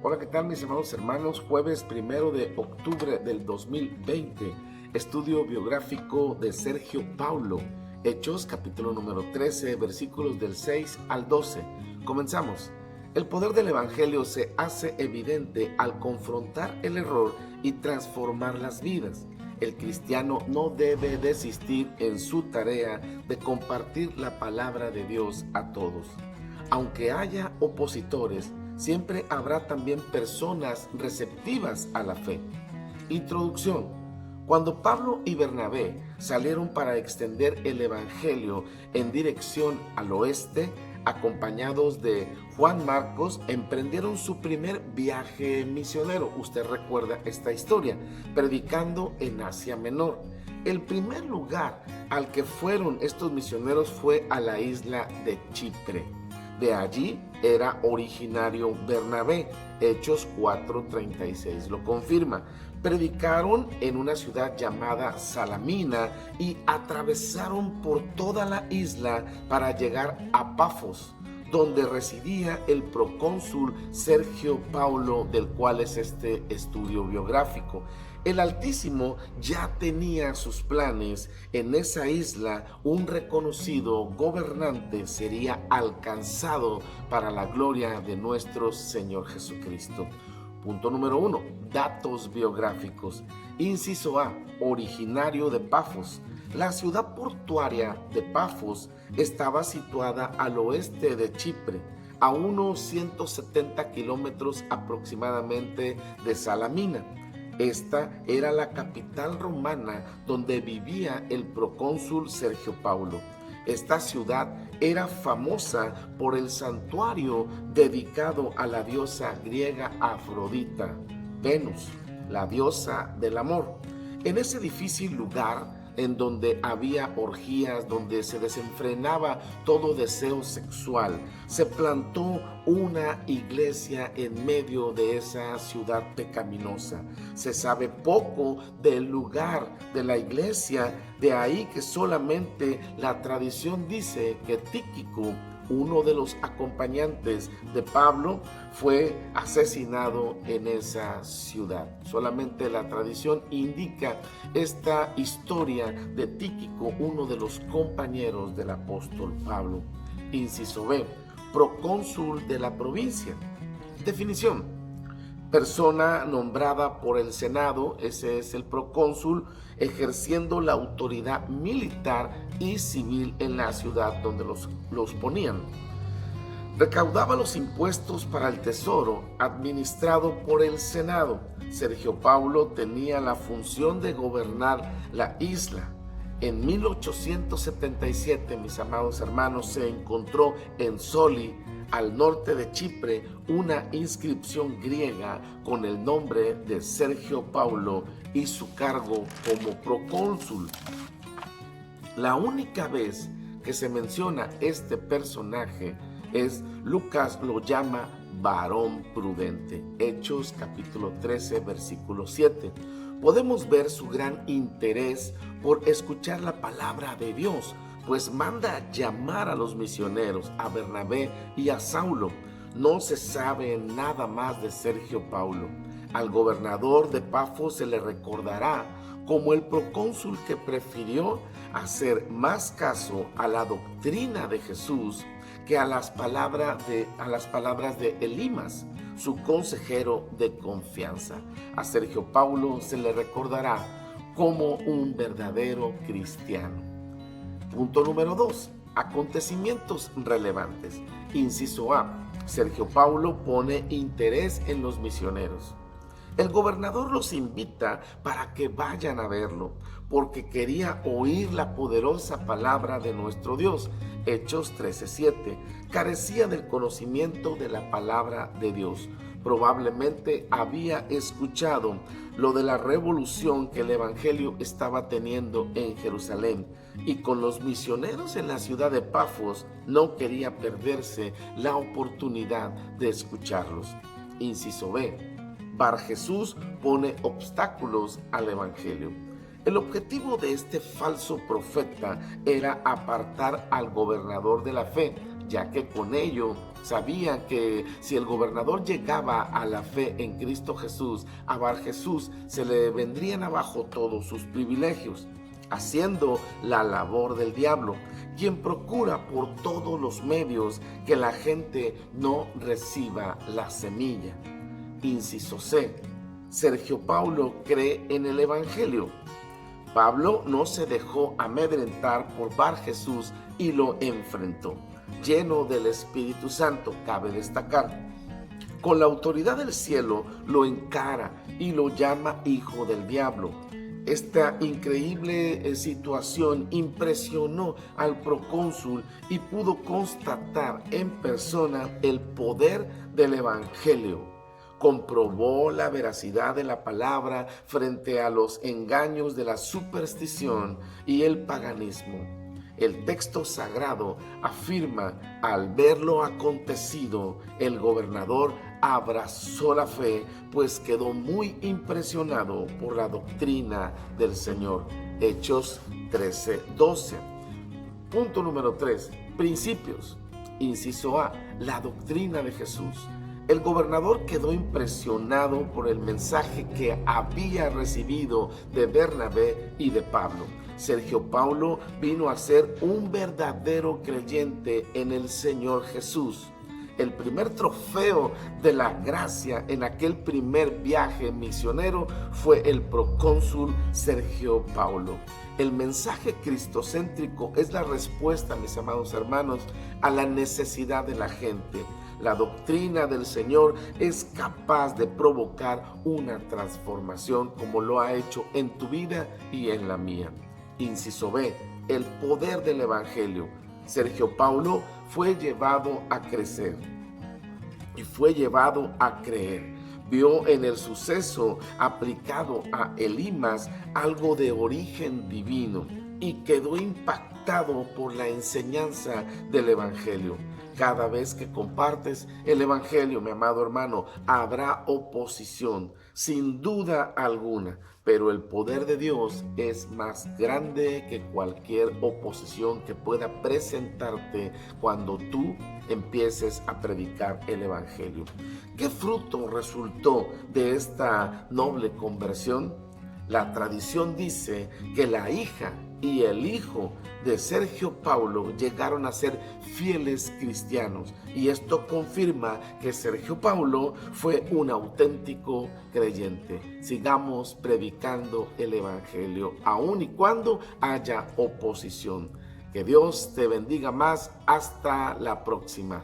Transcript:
Hola, ¿qué tal mis amados hermanos? Jueves 1 de octubre del 2020, estudio biográfico de Sergio Paulo, Hechos capítulo número 13, versículos del 6 al 12. Comenzamos. El poder del Evangelio se hace evidente al confrontar el error y transformar las vidas. El cristiano no debe desistir en su tarea de compartir la palabra de Dios a todos. Aunque haya opositores, siempre habrá también personas receptivas a la fe. Introducción. Cuando Pablo y Bernabé salieron para extender el Evangelio en dirección al oeste, acompañados de Juan Marcos, emprendieron su primer viaje misionero. Usted recuerda esta historia, predicando en Asia Menor. El primer lugar al que fueron estos misioneros fue a la isla de Chipre. De allí era originario Bernabé. Hechos 4:36 lo confirma. Predicaron en una ciudad llamada Salamina y atravesaron por toda la isla para llegar a Pafos, donde residía el procónsul Sergio Paulo, del cual es este estudio biográfico. El Altísimo ya tenía sus planes. En esa isla un reconocido gobernante sería alcanzado para la gloria de nuestro Señor Jesucristo. Punto número 1. Datos biográficos. Inciso A. Originario de Pafos. La ciudad portuaria de Pafos estaba situada al oeste de Chipre, a unos 170 kilómetros aproximadamente de Salamina. Esta era la capital romana donde vivía el procónsul Sergio Paulo. Esta ciudad era famosa por el santuario dedicado a la diosa griega Afrodita, Venus, la diosa del amor. En ese difícil lugar, en donde había orgías, donde se desenfrenaba todo deseo sexual, se plantó una iglesia en medio de esa ciudad pecaminosa. Se sabe poco del lugar de la iglesia, de ahí que solamente la tradición dice que Tíquico, uno de los acompañantes de Pablo, fue asesinado en esa ciudad. Solamente la tradición indica esta historia de Tíquico, uno de los compañeros del apóstol Pablo. Inciso B. Procónsul de la provincia. Definición. Persona nombrada por el Senado, ese es el procónsul, ejerciendo la autoridad militar y civil en la ciudad donde los ponían. Recaudaba los impuestos para el tesoro administrado por el Senado. Sergio Paulo tenía la función de gobernar la isla. En 1877, mis amados hermanos, se encontró en Soli, al norte de Chipre, una inscripción griega con el nombre de Sergio Paulo y su cargo como procónsul. La única vez que se menciona este personaje es Lucas lo llama varón prudente. Hechos capítulo 13, versículo 7. Podemos ver su gran interés por escuchar la palabra de Dios, pues manda llamar a los misioneros, a Bernabé y a Saulo. No se sabe nada más de Sergio Paulo. Al gobernador de Pafos se le recordará como el procónsul que prefirió hacer más caso a la doctrina de Jesús que a las palabras de Elimas, su consejero de confianza. A Sergio Paulo se le recordará como un verdadero cristiano. Punto número 2. Acontecimientos relevantes. Inciso A. Sergio Paulo pone interés en los misioneros. El gobernador los invita para que vayan a verlo, porque quería oír la poderosa palabra de nuestro Dios. Hechos 13:7. Carecía del conocimiento de la palabra de Dios. Probablemente había escuchado lo de la revolución que el Evangelio estaba teniendo en Jerusalén, y con los misioneros en la ciudad de Pafos no quería perderse la oportunidad de escucharlos. Inciso B. Bar Jesús pone obstáculos al Evangelio. El objetivo de este falso profeta era apartar al gobernador de la fe, ya que con ello sabían que si el gobernador llegaba a la fe en Cristo Jesús, a Bar Jesús, se le vendrían abajo todos sus privilegios, haciendo la labor del diablo, quien procura por todos los medios que la gente no reciba la semilla. Inciso C. Sergio Paulo cree en el Evangelio. Pablo no se dejó amedrentar por Bar Jesús y lo enfrentó, lleno del Espíritu Santo, cabe destacar. Con la autoridad del cielo lo encara y lo llama hijo del diablo. Esta increíble situación impresionó al procónsul y pudo constatar en persona el poder del Evangelio. Comprobó la veracidad de la palabra frente a los engaños de la superstición y el paganismo. El texto sagrado afirma: al ver lo acontecido, el gobernador abrazó la fe, pues quedó muy impresionado por la doctrina del Señor. Hechos 13:12. Punto número 3. Principios. Inciso A. La doctrina de Jesús. El gobernador quedó impresionado por el mensaje que había recibido de Bernabé y de Pablo. Sergio Paulo vino a ser un verdadero creyente en el Señor Jesús. El primer trofeo de la gracia en aquel primer viaje misionero fue el procónsul Sergio Paulo. El mensaje cristocéntrico es la respuesta, mis amados hermanos, a la necesidad de la gente. La doctrina del Señor es capaz de provocar una transformación como lo ha hecho en tu vida y en la mía. Inciso B. El poder del Evangelio. Sergio Paulo fue llevado a crecer y fue llevado a creer. Vio en el suceso aplicado a Elimas algo de origen divino y quedó impactado por la enseñanza del Evangelio. Cada vez que compartes el Evangelio, mi amado hermano, habrá oposición, sin duda alguna, pero el poder de Dios es más grande que cualquier oposición que pueda presentarte cuando tú empieces a predicar el Evangelio. ¿Qué fruto resultó de esta noble conversión? La tradición dice que la hija y el hijo de Sergio Paulo llegaron a ser fieles cristianos, y esto confirma que Sergio Paulo fue un auténtico creyente. Sigamos predicando el Evangelio, aun y cuando haya oposición. Que Dios te bendiga más. Hasta la próxima.